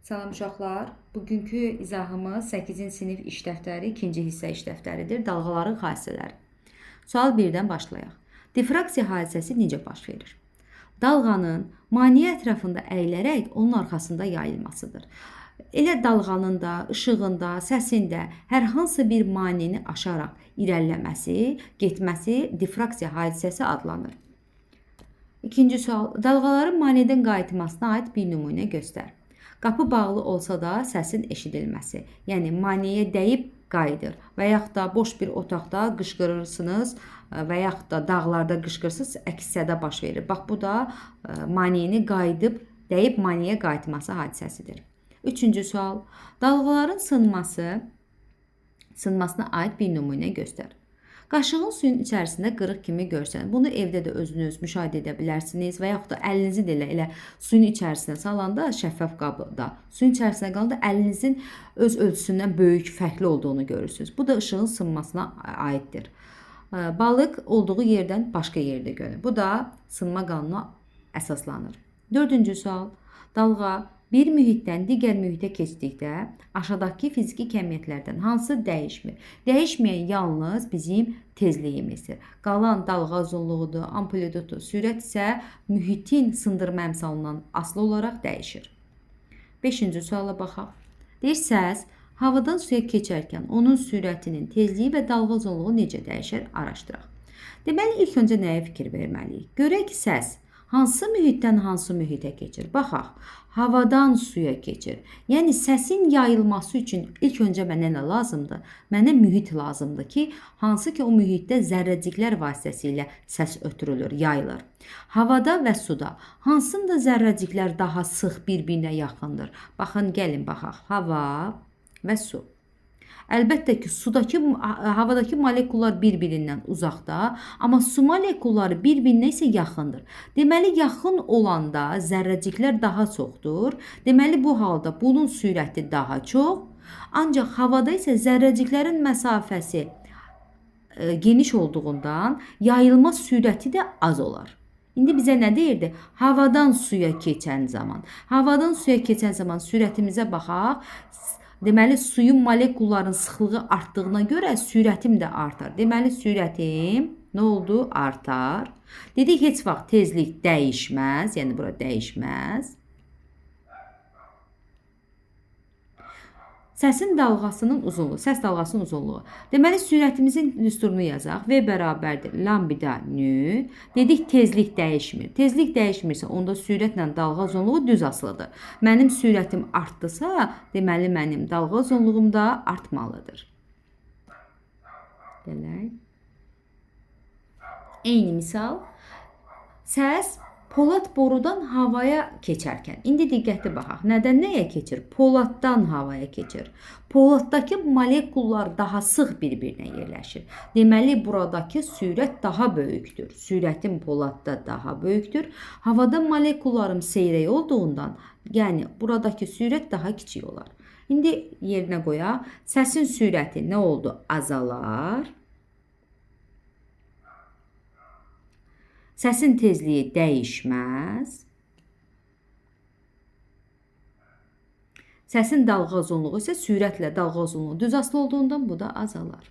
Salam uşaqlar. Bugünkü izahımız 8-ci sinif iş dəftəri, 2-ci hissə iş dəftəridir. Dalğaların xassələri. Sual 1-dən başlayaq. Difraksiya hadisəsi necə baş verir? Dalğanın maneə ətrafında əyilərək onun arxasında yayılmasıdır. Elə dalğanın da, işığında, səsində hər hansı bir maneəni aşaraq irəliləməsi, getməsi difraksiya hadisəsi adlanır. İkinci sual. Dalğaların maneədən qayıtmasına aid bir nümunə göstər. Qapı bağlı olsa da səsin eşidilməsi. Yəni maneəyə dəyib qayıdır və yaxud da boş bir otaqda qışqırırsınız və yaxud da dağlarda qışqırırsınız, əks səda baş verir. Bax bu da maneəni qayıdıb, dəyib maneəyə qayıtması hadisəsidir. Üçüncü sual. Dalğaların sınmasına aid bir nümunə göstər. Qaşığın suyun içərisində qırıq kimi görsənir. Bunu evdə də özünüz müşahidə edə bilərsiniz və yaxud da əlinizi də elə suyun içərisinə salanda, şəffaf qabda suyun içərisinə qalanda əlinizin öz ölçüsündən böyük, fərqli olduğunu görürsünüz. Bu da işığın sınmasına aiddir. Balıq olduğu yerdən başqa yerdə görünür. Bu da sınma qanununa əsaslanır. Dördüncü sual. Dalğa bir mühitdən digər mühitə keçdikdə aşağıdakı fiziki kəmiyyətlərdən hansı dəyişmir? Dəyişməyən yalnız bizim tezliyimizdir. Qalan dalğa uzunluğudur, amplitudu, sürət isə mühitin sındırma əmsalından asılı olaraq dəyişir. 5-ci suala baxaq. Deyir, səs havadan suya keçərkən onun sürətinin, tezliyi və dalğa uzunluğu necə dəyişir? Araşdıraq. Deməli, ilk öncə nəyə fikir verməliyik? Görək ki, səs hansı mühitdən hansı mühitə keçir? Baxaq, havadan suya keçir. Yəni, səsin yayılması üçün ilk öncə mənə nə lazımdır? Mənə mühit lazımdır ki, hansı ki o mühitdə zərrəciklər vasitəsilə səs ötürülür, yayılır. Havada və suda hansında zərrəciklər daha sıx bir-birinə yaxındır? Baxın, gəlin baxaq. Hava və su. Əlbəttə ki, havadakı molekullar bir-birindən uzaqda, amma su molekulları bir-birinə isə yaxındır. Deməli, yaxın olanda zərrəciklər daha çoxdur. Deməli, bu halda bunun sürəti daha çox. Ancaq havada isə zərrəciklərin məsafəsi geniş olduğundan yayılma sürəti də az olar. İndi bizə nə deyirdi? Havadan suya keçən zaman. Havadan suya keçən zaman sürətimizə baxaq. Deməli, suyun molekulların sıxlığı artdığına görə sürətim də artar. Deməli, sürətim nə oldu? Artar. Dedik, heç vaxt tezlik dəyişməz. Yəni, bura dəyişməz. Səsin dalğasının uzunluğu, səs dalğasının uzunluğu. Deməli, sürətimizin düsturunu yazaq. V bərabərdir lambda nü. Dedik, tezlik dəyişmir. Tezlik dəyişmirsə, onda sürətlə dalğa uzunluğu düz asılıdır. Mənim sürətim artdısa, deməli, mənim dalğa uzunluğum da artmalıdır. Gələk. Eyni misal. Səs polad borudan havaya keçərkən. İndi diqqətli baxaq. Nədən nəyə keçir? Poladdan havaya keçir. Poladdakı molekullar daha sıx bir-birinə yerləşir. Deməli, buradakı sürət daha böyükdür. Sürətim poladda daha böyükdür. Havada molekullarım seyrək olduğundan, yəni buradakı sürət daha kiçik olar. İndi yerinə qoyaq. Səsin sürəti nə oldu? Azalar. Səsin tezliyi dəyişməz. Səsin dalğa uzunluğu isə sürətlə dalğa uzunluğu düz asılı olduğundan bu da azalar.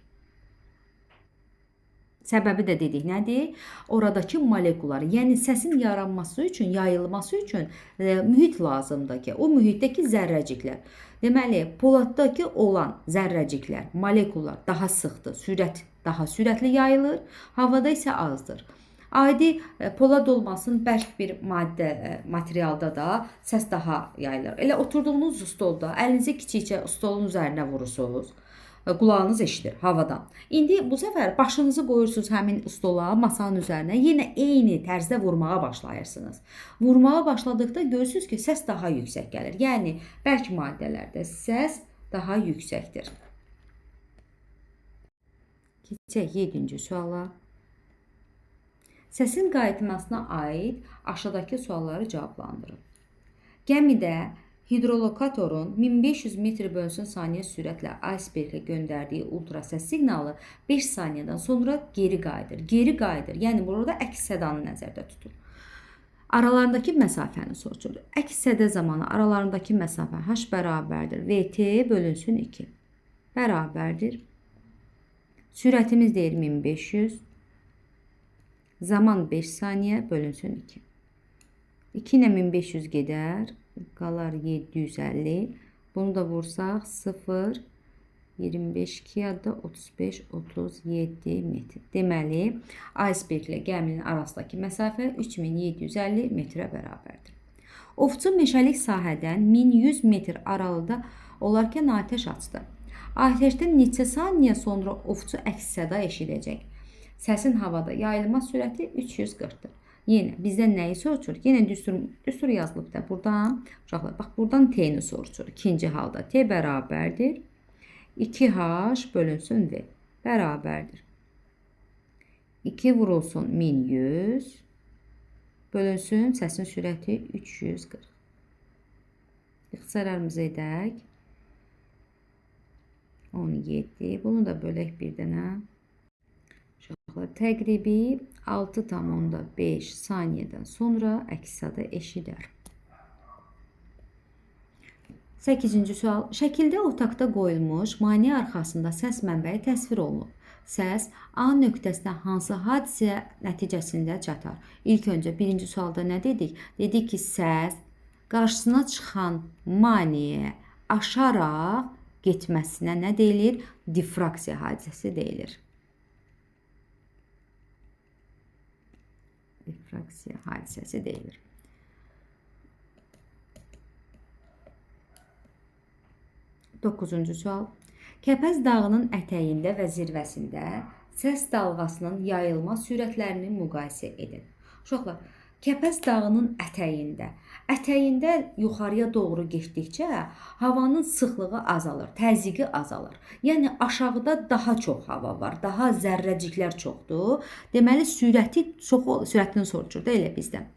Səbəbi də dedik nədir? Oradakı molekullar, yəni səsin yaranması üçün, yayılması üçün mühit lazımdır ki, o mühitdəki zərrəciklər. Deməli, poladdakı olan zərrəciklər, molekullar daha sıxdır, sürət daha sürətli yayılır, havada isə azdır. Adi polad olmasın, bərk bir materialda da səs daha yayılır. Elə oturduğunuz stolda əlinizi kiçikcə stolun üzərinə vurursunuz. Qulağınız eşidir havadan. İndi bu səfər başınızı qoyursunuz həmin stola, masanın üzərinə. Yenə eyni tərzdə vurmağa başlayırsınız. Vurmağa başladıqda görürsünüz ki, səs daha yüksək gəlir. Yəni, bərk maddələrdə səs daha yüksəkdir. Keçək 7-ci suala. Səsin qayıtmasına aid aşağıdakı sualları cavablandırın. Gəmidə hidrolokatorun 1500 metr bölünsün saniyə sürətlə icebergə göndərdiyi ultrasəs siqnalı 5 saniyədən sonra geri qayıdır. Geri qayıdır. Yəni, burada əks sədanı nəzərdə tutur. Aralarındakı məsafəni soruşur. Əks-sədə zamanı aralarındakı məsafə h bərabərdir. VT bölünsün 2. Bərabərdir. Sürətimiz deyir 1500. Zaman 5 saniyə bölünsün 2. 2 ilə 1500 gedər. Qalar 750. Bunu da vursaq 0, 25, 2 yadda 35, 37 metr. Deməli, iceberglə gəminin arasındakı məsafə 3750 metrə bərabərdir. Ovçu meşəlik sahədən 1100 metr aralıda olarkən atəş açdı. Atəşdən neçə saniyə sonra ovçu əks-səda eşidəcək. Səsin havada yayılma sürəti 340-dır. Yenə bizdən nəyi soruşur? Yenə düstur yazılıb da buradan. Uşaqlar, bax buradan t-ni soruşur. İkinci halda t bərabərdir 2h bölünsün v bərabərdir. 2 vurulsun 1100 bölünsün səsin sürəti 340. İxtisarlarımızı edək. 17. Bunu da bölək bir dənə. Təqribi 6,5 saniyədən sonra əks-səda eşidər. 8-ci sual. Şəkildə otaqda qoyulmuş maneə arxasında səs mənbəyi təsvir olunub. Səs A nöqtəsinə hansı hadisə nəticəsində çatar? İlk öncə birinci sualda nə dedik? Dedik ki, səs qarşısına çıxan maneəyə aşaraq getməsinə nə deyilir? Difraksiya hadisəsi deyilir. Difraksiya hadisəsi deyilir. 9-cu sual. Kəpəz dağının ətəyində və zirvəsində səs dalğasının yayılma sürətlərini müqayisə edin. Uşaqlar, Kəpəz dağının ətəyində yuxarıya doğru getdikcə havanın sıxlığı azalır, təzyiqi azalır. Yəni aşağıda daha çox hava var, daha zərrəciklər çoxdur. Deməli sürətini soruşur da elə bizdən.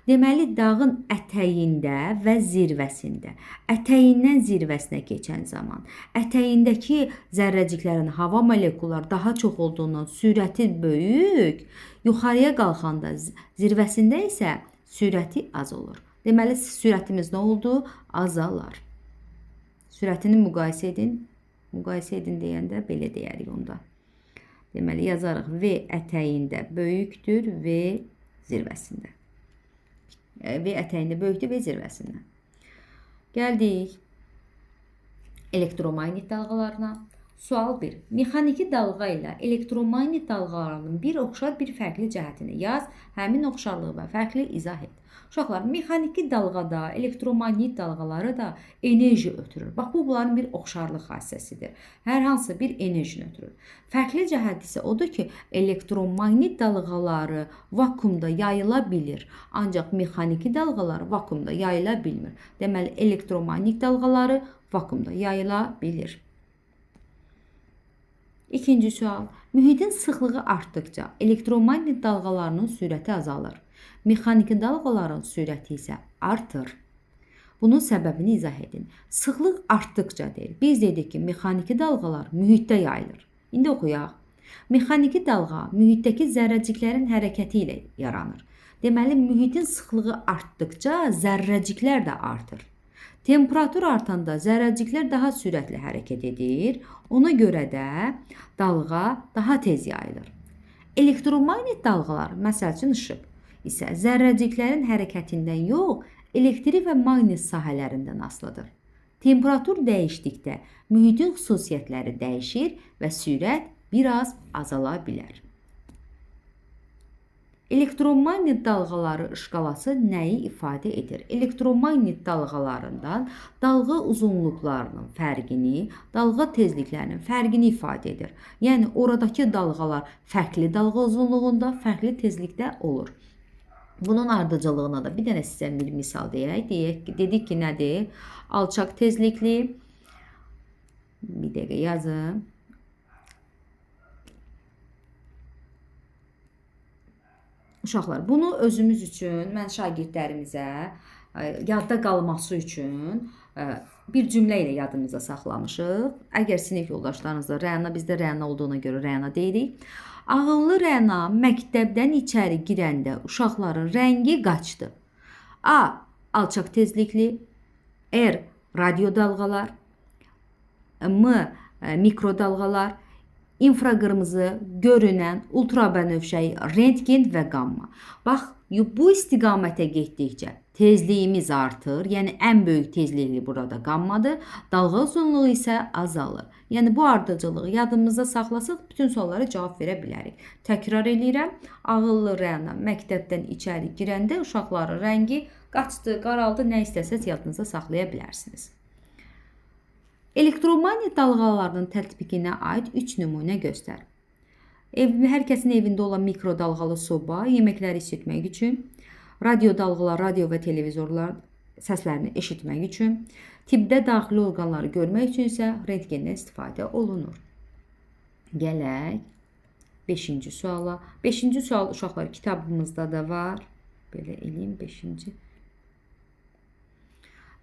Deməli dağın ətəyində və zirvəsində, ətəyindən zirvəsinə keçən zaman, ətəyindəki zərrəciklərin hava molekulları daha çox olduğundan sürəti böyük, yuxarıya qalxanda zirvəsində isə sürəti az olur. Deməli sürətimiz nə oldu? Azalar. Sürətini müqayisə edin. Müqayisə edin deyəndə belə deyərik onda. Deməli yazarıq V ətəyində böyükdür, V zirvəsində. V ətəyində böyükdür, V zirvəsindən. Gəldik elektromagnet dalğalarına. Sual 1. Mexaniki dalğa ilə elektromagnet dalğalarının bir oxşar, bir fərqli cəhətini yaz, həmin oxşarlığı və fərqli izah et. Uşaqlar, mexaniki dalğada, elektromagnet dalğaları da enerji ötürür. Bax, bu bunların bir oxşarlıq hadisəsidir. Hər hansı bir enerjini ötürür. Fərqli cəhət isə odur ki, elektromagnet dalğaları vakuumda yayıla bilir. Ancaq mexaniki dalğalar vakuumda yayıla bilmir. Deməli, elektromagnet dalğaları vakuumda yayıla bilir. İkinci sual. Mühitin sıxlığı artdıqca elektromagnet dalğalarının sürəti azalır. Mexaniki dalğaların sürəti isə artır. Bunun səbəbini izah edin. Sıxlıq artdıqca deyil. Biz dedik ki, mexaniki dalğalar mühitdə yayılır. İndi oxuyaq. Mexaniki dalğa mühitdəki zərrəciklərin hərəkəti ilə yaranır. Deməli, mühitin sıxlığı artdıqca zərrəciklər də artır. Temperatur artanda zərrəciklər daha sürətli hərəkət edir. Ona görə də dalğa daha tez yayılır. Elektromagnet dalğalar, məsəl üçün işıq isə zərrəciklərin hərəkətindən yox, elektrik və maqnit sahələrindən asılıdır. Temperatur dəyişdikdə mühitin xüsusiyyətləri dəyişir və sürət biraz azala bilər. Elektromagnet dalğaları şkalası nəyi ifadə edir? Elektromagnet dalğalarından dalğa uzunluqlarının fərqini, dalğa tezliklərinin fərqini ifadə edir. Yəni, oradakı dalğalar fərqli dalğa uzunluğunda, fərqli tezlikdə olur. Bunun ardıcıllığına da bir dənə sizə bir misal deyək. Dedik ki, nədir? Alçaq tezlikli, bir dəqiqə yazın. Uşaqlar, bunu özümüz üçün mən şagirdlərimizə yadda qalması üçün bir cümlə ilə yadımızda saxlamışıq. Əgər sinif yoldaşlarınızda Rəna, bizdə Rəna olduğuna görə Rəna deyirik. Ağıllı Rəna məktəbdən içəri girəndə uşaqların rəngi qaçdı. A. Alçaq tezlikli. R. Radio dalğalar. M. Mikrodalğalar. İnfraqırmızı, görünən, ultrabənövşəyi, rentgen və qamma. Bax, bu istiqamətə getdikcə tezliyimiz artır. Yəni, ən böyük tezlikli burada qammadır. Dalğa uzunluğu isə azalır. Yəni, bu ardıcılığı yadımızda saxlasaq, bütün suallara cavab verə bilərik. Təkrar edirəm. Ağıllı Rəna məktəbdən içəri girəndə uşaqların rəngi qaçdı, qaraldı, nə istəsəz yadınızda saxlaya bilərsiniz. Elektromagnet dalğalarının tətbiqinə aid 3 nümunə göstər. Hər kəsin evində olan mikrodalğalı soba, yeməkləri isitmək üçün, radio dalğalar, radio və televizorlar səslərini eşitmək üçün, tibbdə daxili orqanları görmək üçün isə rentgendən istifadə olunur. Gələk 5-ci suala. 5-ci sual uşaqlar kitabımızda da var. Belə eləyim 5-ci.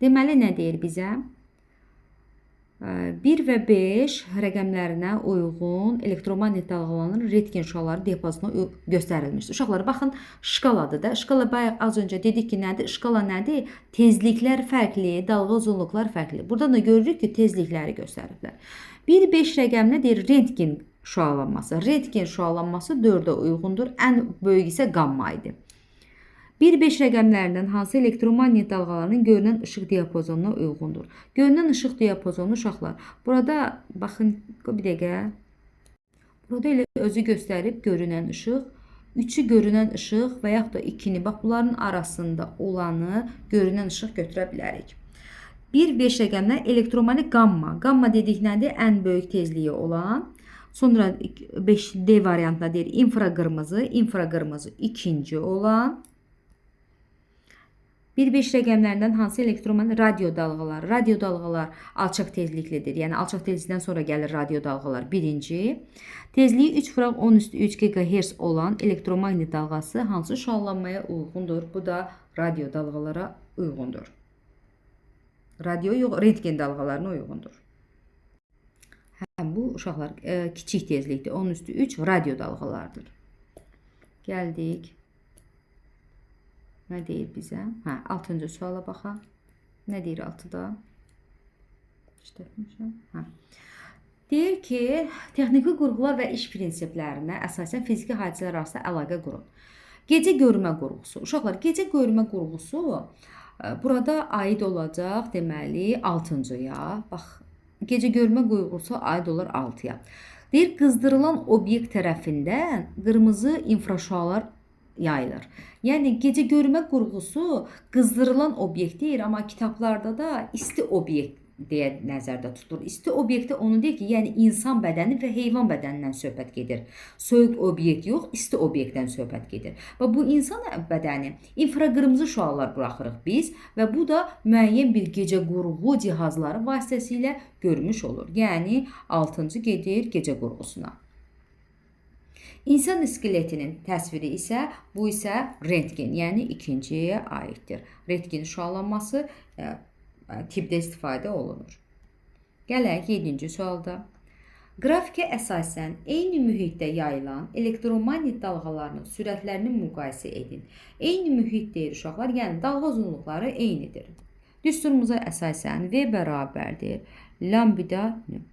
Deməli, nə deyir bizə? 1 və 5 rəqəmlərinə uyğun elektromagnet dalğalarının rentgen şüaları diapazonu göstərilmişdir. Uşaqlar, baxın, şkaladır da. Şkala bayaq az öncə dedik ki, nədir? Şkala nədir? Tezliklər fərqli, dalğa uzunluqlar fərqli. Buradan da görürük ki, tezlikləri göstəriblər. 1-5 rəqəminə deyir rentgen şüalanması. Rentgen şüalanması 4-ə uyğundur. Ən böyük isə qamma idi. 1-5 rəqəmlərindən hansı elektromagnet dalğalarının görünən işıq diapazonuna uyğundur? Görünən işıq diapazonu uşaqlar. Burada baxın bir dəqiqə. Burada elə özü göstərib görünən işıq, 3-ü görünən işıq və yaxud da 2-ni, bax bunların arasında olanı görünən işıq götürə bilərik. 1-5 rəqəmlər elektromagnet qamma. Qamma dedik nədir? Ən böyük tezliyi olan. Sonra 5D variantına deyir infraqırmızı. İnfraqırmızı ikinci olan. 1-5 rəqəmlərindən hansı elektromagnet radio dalğaları? Radio dalğalar alçaq tezliklidir. Yəni alçaq tezlikdən sonra gəlir radio dalğalar birinci. Tezliyi 3,10^3 GHz olan elektromagnet dalğası hansı şüalanmaya uyğundur? Bu da radio dalğalara uyğundur. Radio yox, rentgen dalğalarına uyğundur. Bu uşaqlar kiçik tezlikdir. 10^3 radio dalğalardır. Gəldik. Nə deyir bizə? 6-cı suala baxaq. Nə deyir 6-da? İşlətmişəm. Deyir ki, texniki qurğular və iş prinsiplərinə əsasən fiziki hadisələr arasında əlaqə qurun. Gecə görmə qurğusu. Uşaqlar, gecə görmə qurğusu burada aid olacaq, deməli, 6-cıya. Bax, gecə görmə qurğusu aid olur 6-ya. Deyir, qızdırılan obyekt tərəfindən qırmızı infraşüalar yayılır. Yəni, gecə görmə qurğusu qızdırılan obyekt deyir, amma kitablarda da isti obyekt deyə nəzərdə tutulur. İsti obyektdə onu deyir ki, yəni insan bədəni və heyvan bədənindən söhbət gedir. Soyuq obyekt yox, isti obyektdən söhbət gedir. Və bu insan bədəni infraqırmızı şüalar buraxırıq biz və bu da müəyyən bir gecə qurğu cihazları vasitəsilə görmüş olur. Yəni, 6-cı gedir gecə qurğusuna. İnsan iskeletinin təsviri isə, bu isə rentgen, yəni ikinciyə aiddir. Rentgen şüalanması tibbdə istifadə olunur. Gələk 7-ci sualda. Qrafikə əsasən eyni mühitdə yayılan elektromagnet dalğalarının sürətlərini müqayisə edin. Eyni mühit deyir uşaqlar, yəni dalğa uzunluqları eynidir. Düsturumuza əsasən V bərabərdir lambda növ.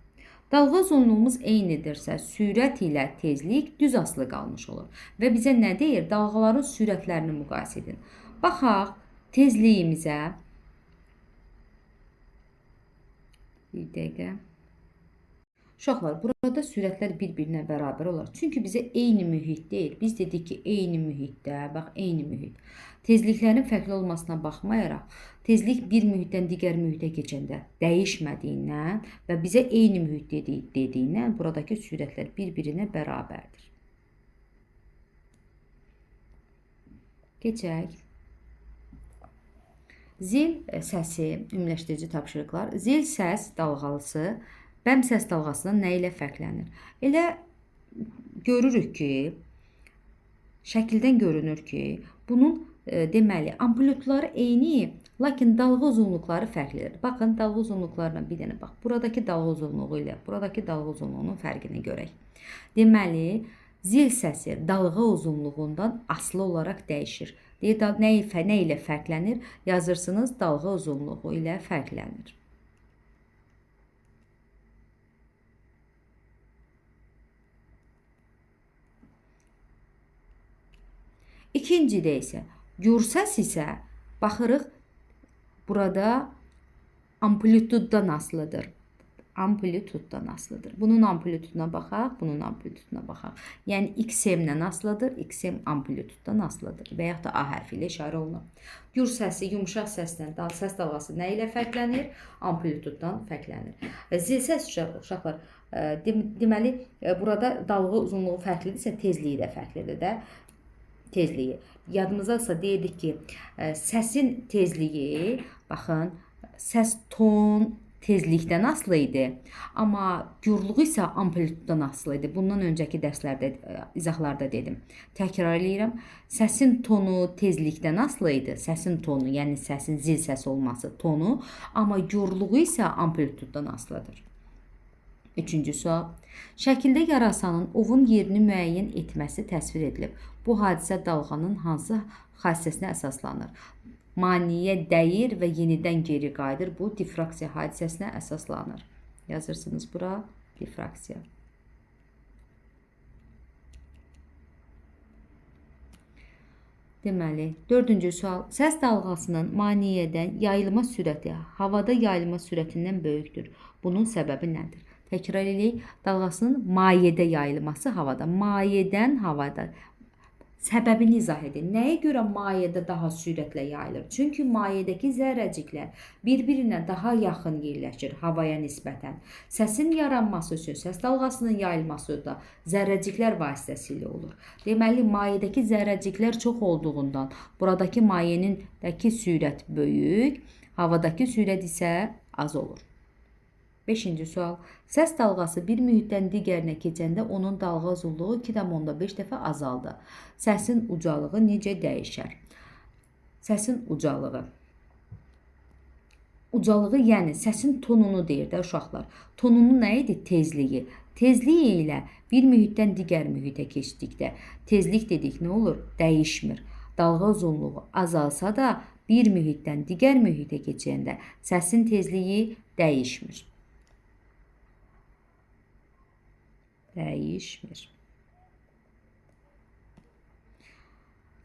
Dalğa uzunluğumuz eynidirsə, sürət ilə tezlik düz asılı qalmış olur. Və bizə nə deyir? Dalğaların sürətlərini müqayisə edin. Baxaq, tezliyimizə. Bir dəqiqə. Uşaqlar, burada sürətlər bir-birinə bərabər olar. Çünki bizə eyni mühit deyil. Biz dedik ki, eyni mühitdə, bax, eyni mühit. Tezliklərin fərqli olmasına baxmayaraq, tezlik bir mühitdən digər mühitə keçəndə dəyişmədiyindən və bizə eyni mühit dediyindən buradakı sürətlər bir-birinə bərabərdir. Keçək. Zil səsi, ümumiləşdirici tapşırıqlar. Zil səs dalğalısı bəm səs dalğasından nə ilə fərqlənir? Elə görürük ki, şəkildən görünür ki, bunun deməli, amplitudları eyni, Lakin dalğa uzunluqları fərqlidir. Baxın, dalğa uzunluqlarına bir dənə bax. Buradakı dalğa uzunluğu ilə buradakı dalğa uzunluğunun fərqini görək. Deməli, zil səsi dalğa uzunluğundan asılı olaraq dəyişir. Nə ilə fərqlənir? Yazırsınız, dalğa uzunluğu ilə fərqlənir. İkincidə isə gur səs isə baxırıq, burada amplituddan asılıdır. Amplituddan asılıdır. Bunun amplituduna baxaq, bunun amplituduna baxaq. Yəni XM-dən asılıdır, XM amplituddan asılıdır və yaxud da A hərfi ilə işarə olunur. Gur səsi yumşaq səsdən, səs dalğası nə ilə fərqlənir? Amplituddan fərqlənir. Zil səs uşaqlar, deməli, burada dalğa uzunluğu fərqlidirsə, tezliyi də fərqlidir də. Tezliyi. Yadımızdasa deyirdik ki, səsin tezliyi, baxın, səs ton tezlikdən asılı idi. Amma gurluğu isə amplituddan asılı idi. Bundan öncəki dərslərdə, izahlarda dedim. Təkrar edirəm. Səsin tonu tezlikdən asılı idi. Səsin tonu, yəni səsin zil səsi olması tonu. Amma gurluğu isə amplituddan asılıdır. Üçüncü sual. Şəkildə yarasanın ovun yerini müəyyən etməsi təsvir edilib. Bu hadisə dalğanın hansı xassəsinə əsaslanır? Maneəyə dəyir və yenidən geri qayıdır. Bu difraksiya hadisəsinə əsaslanır. Yazırsınız bura difraksiya. Deməli, dördüncü sual. Səs dalğasının maneədən yayılma sürəti havada yayılma sürətindən böyükdür. Bunun səbəbi nədir? Təkrar edək. Dalğasının mayeədə yayılması havada. Mayeədən havada. Səbəbini izah edin. Nəyə görə mayeədə daha sürətlə yayılır? Çünki mayeədəki zərrəciklər bir-birinə daha yaxın yerləşir havaya nisbətən. Səsin yaranması üçün səs dalğasının yayılması da zərrəciklər vasitəsilə olur. Deməli, mayeədəki zərrəciklər çox olduğundan buradakı mayeəndəki sürət böyük, havadakı sürət isə az olur. Beşinci sual. Səs dalğası bir mühitdən digərinə keçəndə onun dalğa uzunluğu 2,5 dəfə azaldı. Səsin ucalığı necə dəyişər? Səsin ucalığı. Ucalığı, yəni səsin tonunu deyir də uşaqlar. Tonunu nə idi? Tezliyi. Tezliyi ilə bir mühitdən digər mühitə keçdikdə tezlik dedik nə olur? Dəyişmir. Dalğa uzunluğu azalsa da bir mühitdən digər mühitə keçəndə səsin tezliyi dəyişmir. Dəyişmir.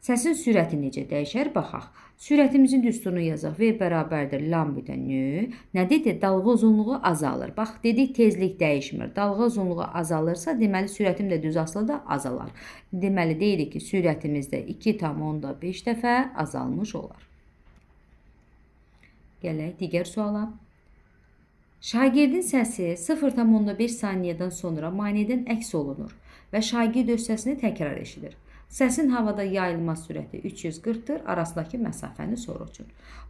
Səsin sürəti necə dəyişər? Baxaq. Sürətimizin düsturunu yazaq. V bərabərdir lambda nö. Nə dedi? Dalğa uzunluğu azalır. Bax, dedik tezlik dəyişmir. Dalğa uzunluğu azalırsa, deməli sürətim də düz asılı da azalar. Deməli deyirik ki, sürətimiz də 2,5 dəfə azalmış olar. Gələk digər suala. Şagirdin səsi 0,5 saniyədən sonra maneədən əks olunur və şagird öz səsini təkrar eşidir. Səsin havada yayılma sürəti 340-dır, arasındakı məsafəni soruşun.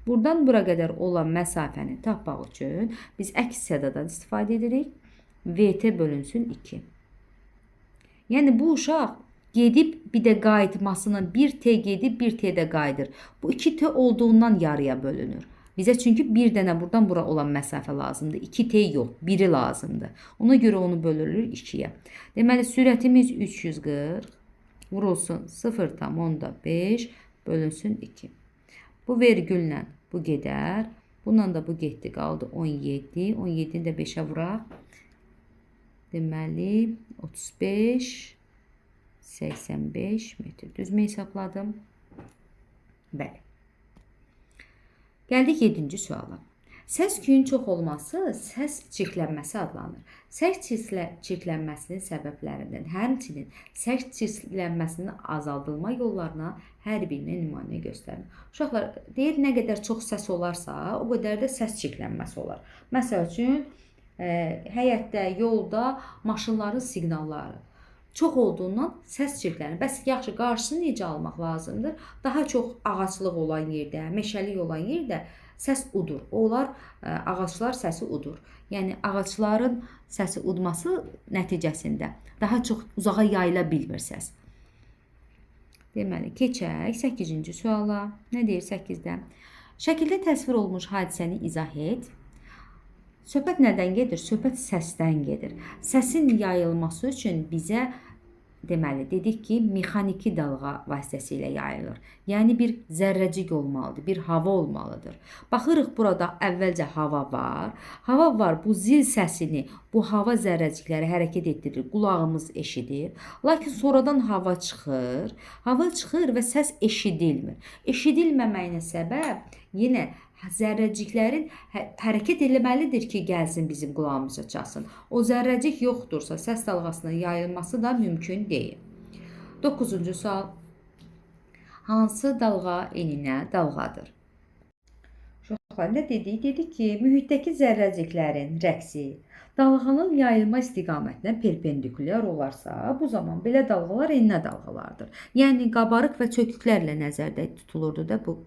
Buradan bura qədər olan məsafəni tapmaq üçün biz əks sədadan istifadə edirik. VT bölünsün 2. Yəni bu uşaq gedib bir də qayıtmasına 1T gedib 1T də qayıdır. Bu 2T olduğundan yarıya bölünür. Bizə çünki bir dənə buradan bura olan məsafə lazımdır. 2T yox, 1-i lazımdır. Ona görə onu bölürük 2-yə. Deməli, sürətimiz 340 vurulsun 0,5 bölünsün 2. Bu vergüllə bu gedər. Bundan da bu getdi, qaldı 17. 17-ni də 5-ə vuraq. Deməli, 35, 85 metr. Düzmə hesabladım. Bəli. Gəldik 7-ci suala. Səs küyün çox olması səs çirklənməsi adlanır. Səs çirklənməsinin səbəblərindən həmçinin səs çirklənməsinin azaldılma yollarına hər birinə nümunə göstərin. Uşaqlar, deyir nə qədər çox səs olarsa, o qədər də səs çirklənməsi olar. Məsəl üçün, həyətdə, yolda maşınların siqnalları çox olduğundan səs çirklənir. Bəs yaxşı, qarşısını necə almaq lazımdır? Daha çox ağaclıq olan yerdə, meşəlik olan yerdə səs udur. Onlar, ağaclar səsi udur. Yəni, ağacların səsi udması nəticəsində daha çox uzağa yayıla bilmir səs. Deməli, keçək 8-ci suala. Nə deyir 8-də? Şəkildə təsvir olunmuş hadisəni izah et. Söhbət nədən gedir? Söhbət səsdən gedir. Səsin yayılması üçün bizə deməli dedik ki, mexaniki dalğa vasitəsilə yayılır. Yəni bir zərrəcik olmalıdır, bir hava olmalıdır. Baxırıq burada əvvəlcə hava var. Hava var, bu zil səsini, bu hava zərrəcikləri hərəkət etdirir, qulağımız eşidir. Lakin sonradan hava çıxır. Hava çıxır və səs eşidilmir. Eşidilməməyinə səbəb yenə zərrəciklərin hərəkət etməlidir ki, gəlsin bizim qulağımıza çatsın. O zərrəcik yoxdursa, səs dalğasının yayılması da mümkün deyil. 9-cu sual. Hansı dalğa eninə dalğadır? Uşaqlar, nə dedik? Dedik ki, mühitdəki zərrəciklərin rəqsi dalğanın yayılma istiqamətinə perpendikulyar olarsa, bu zaman belə dalğalar eninə dalğalardır. Yəni, qabarıq və çöküklərlə nəzərdə tutulurdu da bu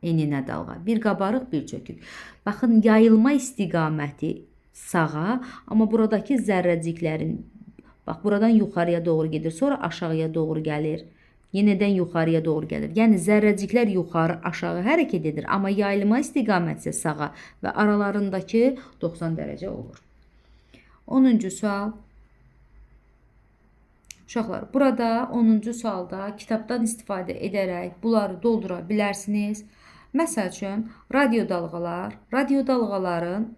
eninə dalğa. Bir qabarıq, bir çökük. Baxın, yayılma istiqaməti sağa, amma buradakı zərrəciklərin, bax, buradan yuxarıya doğru gedir, sonra aşağıya doğru gəlir, yenidən yuxarıya doğru gəlir. Yəni, zərrəciklər yuxarı, aşağı hərəkət edir, amma yayılma istiqaməti isə sağa və aralarındakı 90 dərəcə olur. 10-cu sual. Uşaqlar, burada 10-cu sualda kitabdan istifadə edərək bunları doldura bilərsiniz. Məsəl üçün, radio dalğaların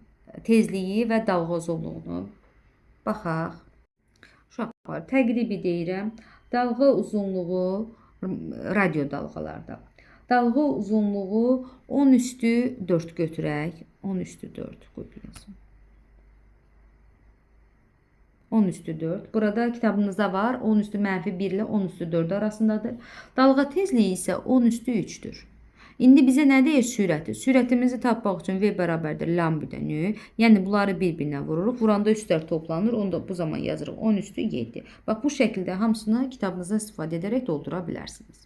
tezliyi və dalğa uzunluğunu baxaq. Uşaqlar, təqribi deyirəm. Dalğa uzunluğu radio dalğalarda. Dalğa uzunluğu 10^4 götürək. 10^4 qoyulsun. 10^4. Burada kitabımızda var. 10^-1 ilə 10^4 arasındadır. Dalğa tezliyi isə 10^3'dür. İndi bizə nə deyir sürəti? Sürətimizi tapmaq üçün V bərabərdir lambda-nü. Yəni, bunları bir-birinə vururuq. Vuranda üstlər toplanır. Onu da bu zaman yazırıq. 10^7. Bax, bu şəkildə hamısını kitabınızdan istifadə edərək doldura bilərsiniz.